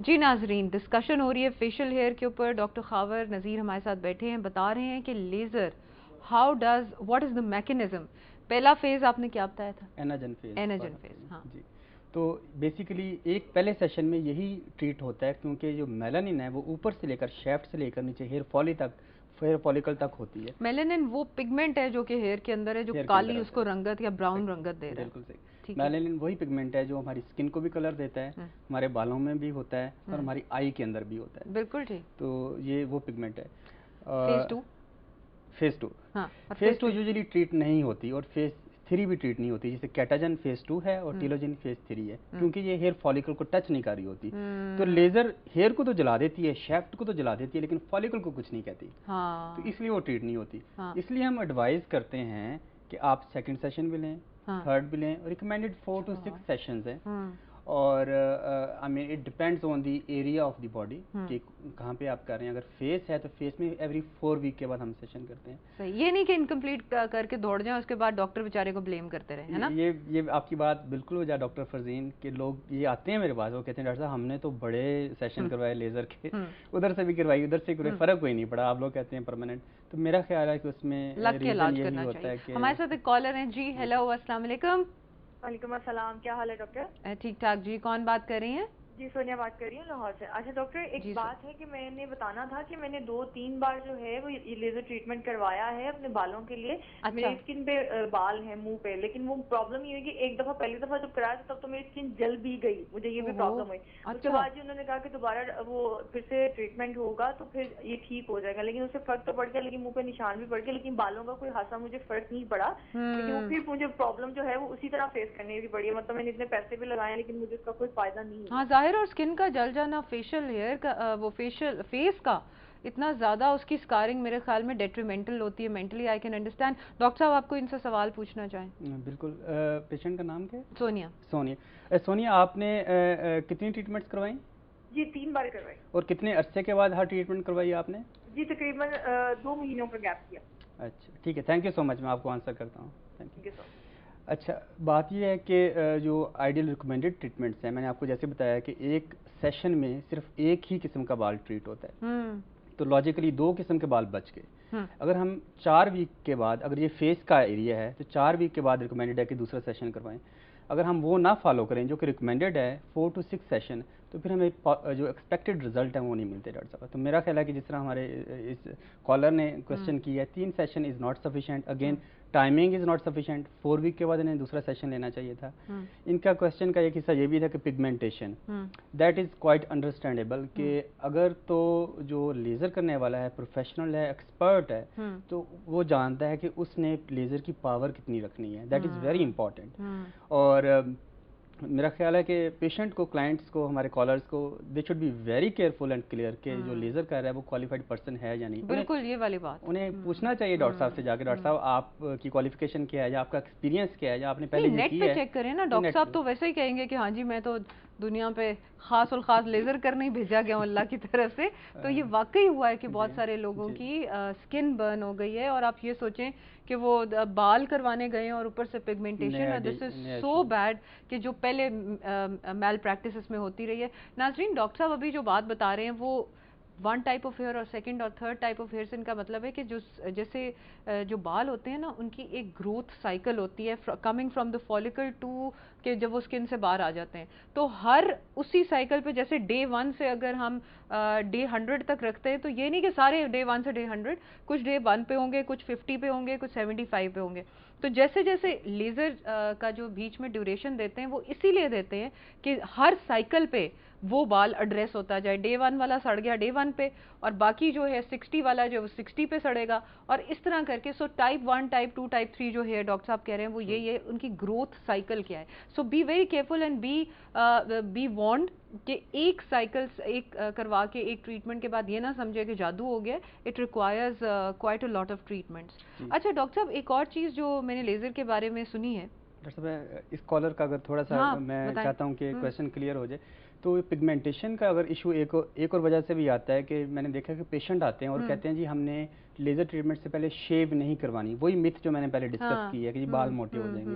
जी नाजरीन, डिस्कशन हो रही है फेशियल हेयर के ऊपर। डॉक्टर खावर नज़ीर हमारे साथ बैठे हैं, बता रहे हैं कि laser how does what is the mechanism. पहला फेज़ आपने क्या बताया था? Anagen phase. एनाजन फेज़, हाँ जी, तो बेसिकली एक पहले सेशन में यही ट्रीट होता है, क्योंकि जो मेलानिन है वो ऊपर से लेकर शेफ्ट से लेकर नीचे हेयर फॉलिकल तक होती है। मेलानिन वो पिगमेंट है जो कि हेयर के अंदर है, जो हेयर के अंदर काली आता उसको है। रंगत या ब्राउन रंगत दे रहा है। बिल्कुल सही। ठीक है। मेलानिन वही पिगमेंट है जो हमारी स्किन को भी कलर देता है, हमारे बालों में भी होता है और हमारी आई के अंदर भी होता है। बिल्कुल ठीक। तो ये वो पिगमेंट है। फेज़ 2। Phase two. हाँ, और फेज टू यूजुअली ट्रीट नहीं होती और फेज थ्री भी ट्रीट नहीं होती, जैसे कैटाजन फेज 2 है और टीलोजन फेज 3 है, क्योंकि ये हेयर फॉलिकल को टच नहीं कर रही होती। तो लेजर हेयर को तो जला देती है, शेफ्ट को तो जला देती है, लेकिन फॉलिकल को कुछ नहीं कहती। हाँ। तो इसलिए वो ट्रीट नहीं होती। हाँ। इसलिए हम एडवाइस करते हैं कि आप सेकंड सेशन भी लें, थर्ड भी लें। रिकमेंडेड 4 to 6 सेशंस हैं। और I mean it depends on the area of the body कि कहाँ पे आप कर रहे हैं। अगर फेस है तो फेस में एवरी 4 वीक के बाद हम सेशन करते हैं। सही, ये नहीं कि इनकम्प्लीट करके दौड़ जाएं, उसके बाद डॉक्टर बेचारे को ब्लेम करते रहे, है ना? ये आपकी बात बिल्कुल हो जाए डॉक्टर फरजीन, के लोग ये आते हैं मेरे पास, वो कहते हैं डॉक्टर साहब हमने तो बड़े सेशन करवाए लेजर के, उधर से भी करवाई उधर से करवाई, फर्क कोई नहीं पड़ा, आप लोग कहते हैं परमानेंट। तो मेरा ख्याल है कि उसमें लग के इलाज रीजन करना यही होता है चाहिए। कि हमारे साथ एक कॉलर हैं जी। हेलो, अस्सलाम वालेकुम। वालेकुम अस्सलाम, क्या हाल है डॉक्टर? ठीक ठाक जी। कौन बात कर रही हैं? जी सोनिया बात कर रही हूँ लाहौर से। अच्छा डॉक्टर, एक बात है कि मैंने बताना था कि मैंने 2-3 बार जो है वो ये लेजर ट्रीटमेंट करवाया है अपने बालों के लिए। अच्छा। मेरी स्किन पे बाल है मुंह पे, लेकिन वो प्रॉब्लम ये हुई कि एक दफा पहली दफा जब कराया तब तो मेरी स्किन जल भी गई, मुझे ये भी प्रॉब्लम हुई। उसके बाद जी उन्होंने कहा कि दोबारा वो फिर से ट्रीटमेंट होगा तो फिर ये ठीक हो जाएगा, लेकिन उससे फर्क तो पड़ गया, लेकिन मुंह पे निशान भी पड़ गया, लेकिन बालों का कोई खासा मुझे फर्क नहीं पड़ा। लेकिन वो फिर मुझे प्रॉब्लम जो है वो उसी तरह फेस करनी भी पड़ी है। मतलब मैंने इतने पैसे भी लगाए लेकिन मुझे उसका कोई फायदा नहीं है। हाँ जाहिर, और स्किन का जल जाना, फेशियल हेयर का वो फेशियल फेस का इतना ज़्यादा उसकी स्कारिंग मेरे ख्याल में डेट्रीमेंटल होती है mentally. I can understand. Doctor साहब आपको इनसे सवाल पूछना चाहें? बिल्कुल। पेशेंट का नाम क्या है? सोनिया। सोनिया, आपने कितनी ट्रीटमेंट्स करवाई? जी 3 बार करवाई। और कितने अरसे के बाद हर ट्रीटमेंट करवाई आपने? जी तकरीबन 2 महीनों का गैप किया। अच्छा ठीक है, थैंक यू सो मच, मैं आपको आंसर करता हूँ। Thank you so much. अच्छा, बात यह है कि जो आइडियल रिकमेंडेड ट्रीटमेंट्स हैं, मैंने आपको जैसे बताया कि एक सेशन में सिर्फ एक ही किस्म का बाल ट्रीट होता है, तो लॉजिकली 2 किस्म के बाल बच गए। अगर हम 4 वीक के बाद, अगर ये फेस का एरिया है तो 4 वीक के बाद रिकमेंडेड है कि दूसरा सेशन करवाएं। अगर हम वो ना फॉलो करें जो कि रिकमेंडेड है 4 to 6 सेशन, तो फिर हमें जो एक्सपेक्टेड रिजल्ट है वो नहीं मिलते डॉक्टर साहब। तो मेरा ख्याल है कि जिस तरह हमारे इस कॉलर ने क्वेश्चन किया है, 3 session is not sufficient. Again timing is not sufficient. 4 week के बाद इन्हें दूसरा सेशन लेना चाहिए था। इनका क्वेश्चन का एक हिस्सा ये भी था कि pigmentation, that is quite understandable कि अगर तो जो लेज़र करने वाला है प्रोफेशनल है, एक्सपर्ट है, तो वो जानता है कि उसने लेज़र की पावर कितनी रखनी है। That is very important. और मेरा ख्याल है कि पेशेंट को, क्लाइंट्स को, हमारे कॉलर्स को, they should be very careful and clear कि जो लेज़र कर रहा है वो क्वालिफाइड पर्सन है या नहीं। बिल्कुल, ये वाली बात उन्हें पूछना चाहिए डॉक्टर साहब से जाके, डॉक्टर साहब आपकी क्वालिफिकेशन क्या है, या आपका एक्सपीरियंस क्या है, या आपने पहले नेट पे चेक करें ना। डॉक्टर साहब तो वैसे ही कहेंगे कि हाँ जी मैं तो दुनिया पे खास और खास लेजर करने ही भेजा गया हूँ अल्लाह की तरफ से। तो ये वाकई हुआ है कि बहुत सारे लोगों की स्किन बर्न हो गई है, और आप ये सोचें कि वो बाल करवाने गए और ऊपर से पिगमेंटेशन, और दिस इज सो बैड कि जो पहले मैल प्रैक्टिस में होती रही है। नाजरीन, डॉक्टर साहब अभी जो बात बता रहे हैं वो 1 टाइप ऑफ हेयर और 2nd और 3rd टाइप ऑफ हेयर से इनका मतलब है कि जो जैसे जो बाल होते हैं ना, उनकी एक ग्रोथ साइकिल होती है coming from the follicle to के जब वो स्किन से बाहर आ जाते हैं। तो हर उसी साइकिल पे, जैसे डे 1 से अगर हम डे 100 तक रखते हैं, तो ये नहीं कि सारे डे 1 से डे 100, कुछ डे 1 पे होंगे, कुछ 50 पे होंगे, कुछ 75 पे होंगे। तो जैसे जैसे लेज़र का जो बीच में ड्यूरेशन देते हैं वो इसीलिए देते हैं कि हर साइकिल पे वो बाल एड्रेस होता जाए। डे 1 वाला सड़ गया डे 1 पे, और बाकी जो है 60 वाला जो 60 पे सड़ेगा, और इस तरह करके। सो टाइप 1, टाइप 2, टाइप 3 जो है डॉक्टर साहब कह रहे हैं वो ये उनकी ग्रोथ साइकिल क्या है। So be very careful and be warned कि एक साइकिल करवा के एक ट्रीटमेंट के बाद ये ना समझे कि जादू हो गया। It requires quite a lot of treatments. अच्छा डॉक्टर साहब, एक और चीज़ जो मैंने लेज़र के बारे में सुनी है। डॉक्टर साहब, इस कॉलर का अगर थोड़ा सा मैं चाहता हूँ कि क्वेश्चन क्लियर हो जाए। तो पिगमेंटेशन का अगर इशू एक और वजह से भी आता है कि मैंने देखा कि पेशेंट आते हैं और कहते हैं जी हमने लेज़र ट्रीटमेंट से पहले शेव नहीं करवानी। वही मिथ जो मैंने पहले डिस्कस की है कि जी बाल मोटे हो जाएंगे।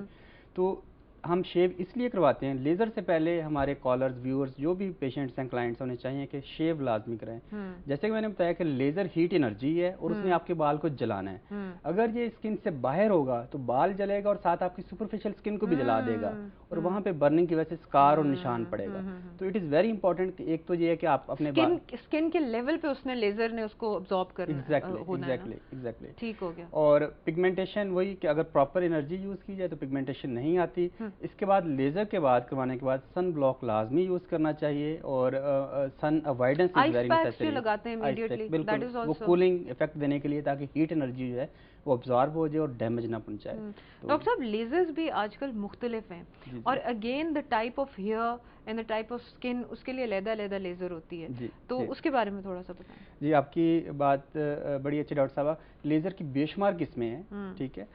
तो हम शेव इसलिए करवाते हैं, लेज़र से पहले हमारे कॉलर्स, व्यूअर्स, जो भी पेशेंट्स हैं, क्लाइंट्स होने चाहिए कि शेव लाजमी कराएं। जैसे कि मैंने बताया कि लेज़र हीट एनर्जी है और उसने आपके बाल को जलाना है। अगर ये स्किन से बाहर होगा तो बाल जलेगा और साथ आपकी सुपरफिशियल स्किन को भी जला देगा और वहाँ पे बर्निंग की वजह से स्कार और निशान पड़ेगा। तो इट इज़ वेरी इंपॉर्टेंट कि एक तो ये है कि आप अपने स्किन के लेवल पे उसने लेज़र ने उसको अब्सॉर्ब करना एग्जैक्टली ठीक हो गया। और पिगमेंटेशन वही कि अगर प्रॉपर एनर्जी यूज़ की जाए तो पिगमेंटेशन नहीं आती। इसके बाद लेज़र के बाद करवाने के बाद सन ब्लॉक लाजमी यूज़ करना चाहिए और सन अवॉइडेंस इज वेरी नेसेसरी। लगाते हैं इमीडिएटली, बिल्कुल वो कूलिंग इफेक्ट देने के लिए ताकि हीट एनर्जी जो है वो अब्जॉर्ब हो जाए और डैमेज ना पहुंचाए। डॉक्टर साहब लेज़र्स भी आजकल मुख्तलिफ हैं और again the type of hair and the type of skin उसके लिए अलग-अलग लेज़र होती है, तो उसके बारे में थोड़ा सा बताएं। जी, आपकी बात बड़ी अच्छी डॉक्टर साहब। लेज़र की बेशुमार किस्में हैं, ठीक है,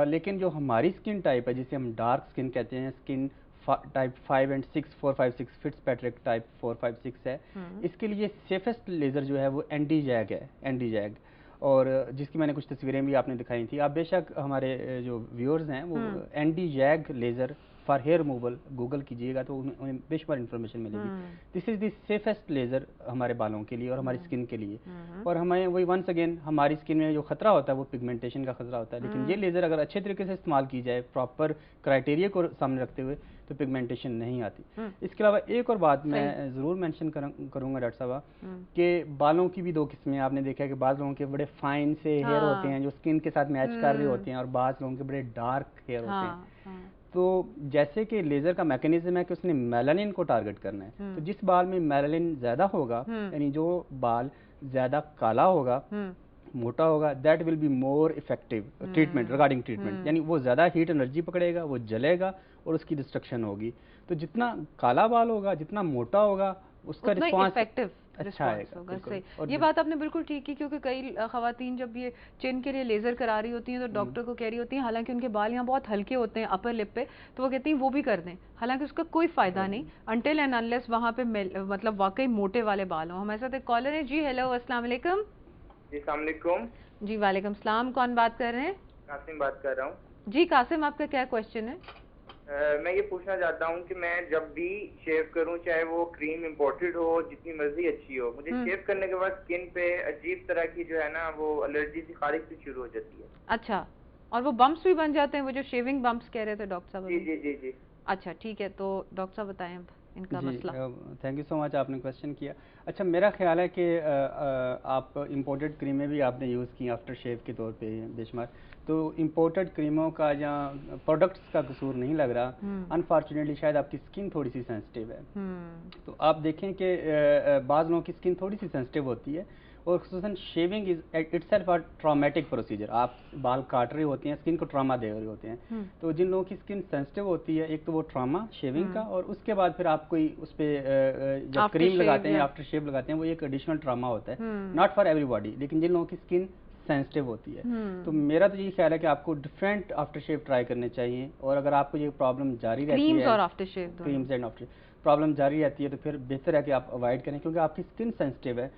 लेकिन जो हमारी स्किन टाइप है जिसे हम डार्क स्किन कहते हैं, स्किन टाइप 5 एंड 6, 4, 5, 6 फिट्जपैट्रिक टाइप 4, 5, 6 है, इसके लिए सेफेस्ट लेज़र जो है वो एंटी जैग है, एंटी जैग, और जिसकी मैंने कुछ तस्वीरें भी आपने दिखाई थी। आप बेशक हमारे जो व्यूअर्स हैं वो ND YAG laser for hair removal Google कीजिएगा तो उन्हें बेशुमार इन्फॉर्मेशन मिलेगी। This is the safest laser हमारे बालों के लिए और हमारी स्किन के लिए। और हमें वही वंस अगेन हमारी स्किन में जो खतरा होता है वो पिगमेंटेशन का खतरा होता है, लेकिन ये लेज़र अगर अच्छे तरीके से इस्तेमाल की जाए, प्रॉपर क्राइटेरिया को सामने रखते हुए, तो पिगमेंटेशन नहीं आती। इसके अलावा एक और बात मैं ज़रूर मेंशन करूँगा डॉक्टर साहब कि बालों की भी दो किस्में आपने देखा है कि बाज़ लोगों के बड़े फाइन से हेयर होते हैं जो स्किन के साथ मैच कर रहे होते हैं और बाज़ लोगों के बड़े डार्क हेयर होते हैं। तो जैसे कि लेज़र का मैकेनिज्म है कि उसने मेलानिन को टारगेट करना है, तो जिस बाल में मेलानिन ज़्यादा होगा, यानी जो बाल ज़्यादा काला होगा, मोटा होगा, that will be more effective treatment regarding treatment, यानी वो ज़्यादा हीट एनर्जी पकड़ेगा, वो जलेगा और उसकी डिस्ट्रक्शन होगी। तो जितना काला बाल होगा, जितना मोटा होगा, उसका रिस्पॉन्स अच्छा होगा। सही, ये बात आपने बिल्कुल ठीक की, क्योंकि कई खवातीन जब ये चिन के लिए लेज़र करा रही होती हैं तो डॉक्टर को कह रही होती हैं, हालांकि उनके बाल यहाँ बहुत हल्के होते हैं अपर लिप पे, तो वो कहती हैं वो भी कर दें, हालांकि उसका कोई फ़ायदा नहीं अनटिल एंड अनलेस वहाँ पे मतलब वाकई मोटे वाले बाल हों। हमारे साथ एक कॉलर है। जी हेलो, अस्सलाम वालेकुम। जी अस्सलाम वालेकुम। जी वालेकुम सलाम, कौन बात कर रहे हैं? कासिम बात कर रहा हूँ। जी कासिम, आपका क्या क्वेश्चन है? मैं ये पूछना चाहता हूँ कि मैं जब भी शेव करूँ, चाहे वो क्रीम इंपोर्टेड हो, जितनी मर्जी अच्छी हो, मुझे शेव करने के बाद स्किन पे अजीब तरह की जो है ना वो एलर्जी सी खारिश सी शुरू हो जाती है। अच्छा, और वो बम्प्स भी बन जाते हैं, वो जो शेविंग बम्प्स कह रहे थे डॉक्टर साहब? जी जी जी जी। अच्छा ठीक है, तो डॉक्टर साहब बताएं अब इनका मसला। थैंक यू सो मच, आपने क्वेश्चन किया। अच्छा, मेरा ख्याल है कि आप इम्पोर्टेड क्रीमें भी आपने यूज़ की आफ्टर शेव के तौर पे बेशुमार, तो इम्पोर्टेड क्रीमों का या प्रोडक्ट्स का कसूर नहीं लग रहा। अनफॉर्चुनेटली शायद आपकी स्किन थोड़ी सी सेंसिटिव है। तो आप देखें कि बाज़ लोगों की स्किन थोड़ी सी सेंसिटिव होती है और खुसूसन shaving is itself a traumatic procedure. आप बाल काट रहे होते हैं, स्किन को ट्रॉमा दे रहे होते हैं। तो जिन लोगों की स्किन सेंसिटिव होती है, एक तो वो ट्रॉमा शेविंग का, और उसके बाद फिर आप कोई उस पर जब क्रीम लगाते हैं, आफ्टर शेव लगाते हैं, वो एक एडिशनल ट्रॉमा होता है, नॉट फॉर एवरीबॉडी, लेकिन जिन लोगों की स्किन सेंसिटिव होती है। तो मेरा तो यही ख्याल है कि आपको डिफरेंट आफ्टर शेव ट्राई करने चाहिए, और अगर आपको ये प्रॉब्लम जारी रहती है, क्रीम्स और after shave creams and after problem जारी रहती है, तो फिर बेहतर है कि आप अवॉइड करें, क्योंकि आपकी स्किन सेंसिटिव है।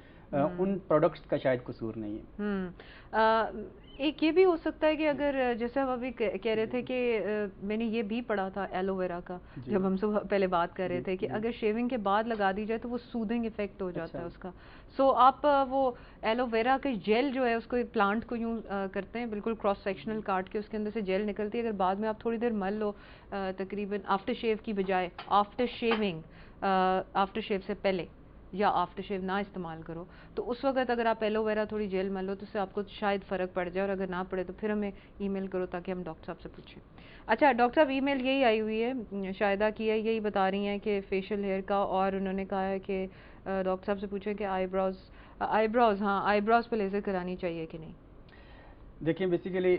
उन प्रोडक्ट्स का शायद कसूर नहीं है। एक ये भी हो सकता है कि अगर जैसे हम अभी कह रहे थे कि मैंने ये भी पढ़ा था एलोवेरा का, जब हम सब पहले बात कर रहे थे कि अगर शेविंग के बाद लगा दी जाए तो वो सूदिंग इफेक्ट हो जाता है उसका। सो आप वो एलोवेरा के जेल जो है उसको प्लांट को यूँ करते हैं, बिल्कुल क्रॉस सेक्शनल काट के उसके अंदर से जेल निकलती है। अगर बाद में आप थोड़ी देर मल लो, तकरीबन आफ्टर शेव की बजाय आफ्टर शेविंग, आफ्टर शेव से पहले या आफ्टर शेव ना इस्तेमाल करो, तो उस वक्त अगर आप एलोवेरा थोड़ी जेल मल लो तो उससे आपको शायद फ़र्क पड़ जाए, और अगर ना पड़े तो फिर हमें ईमेल करो ताकि हम डॉक्टर साहब से पूछें। अच्छा डॉक्टर साहब, ईमेल यही आई हुई है, शायदा की है, यही बता रही हैं कि फेशियल हेयर का, और उन्होंने कहा है कि डॉक्टर साहब से पूछें कि आईब्रोज हाँ आईब्रोज पे लेज़र करानी चाहिए कि नहीं। देखिए बेसिकली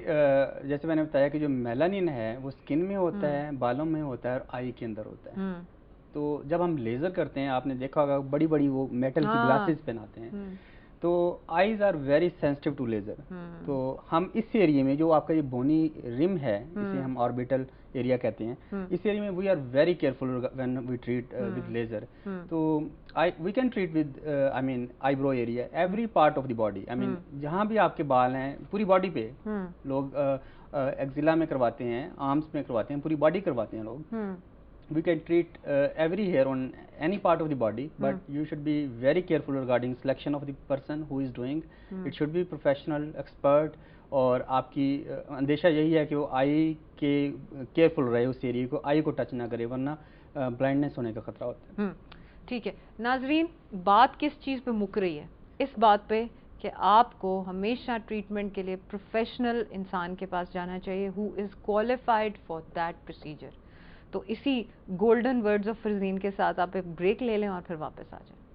जैसे मैंने बताया कि जो मेलानिन है वो स्किन में होता है, बालों में होता है और आई के अंदर होता है। तो जब हम लेज़र करते हैं, आपने देखा होगा बड़ी बड़ी वो मेटल की ग्लासेस पहनाते हैं, तो eyes are very sensitive to laser. तो हम इस एरिया में जो आपका ये बोनी रिम है, इसे हम ऑर्बिटल एरिया कहते हैं, इस एरिया में we are very careful when we treat with laser. तो we can treat with I mean eyebrow area, every part of the body, I mean जहाँ भी आपके बाल हैं पूरी बॉडी पे लोग एक्जिला में करवाते हैं, आर्म्स में करवाते हैं, पूरी बॉडी करवाते हैं लोग। We can treat every hair on any part of the body, but you should be very careful regarding selection of the person who is doing. It should be professional, expert, और आपकी अंदेशा यही है कि वो आई के केयरफुल रहे, उस एरिया को, आई को टच ना करे, वरना ब्लाइंडनेस होने का खतरा होता है। ठीक है नाजरीन, बात किस चीज़ पे मुक रही है? इस बात पे कि आपको हमेशा ट्रीटमेंट के लिए प्रोफेशनल इंसान के पास जाना चाहिए who is qualified for that procedure. तो इसी गोल्डन वर्ड्स ऑफ फरजीन के साथ आप एक ब्रेक ले लें और फिर वापस आ जाएं।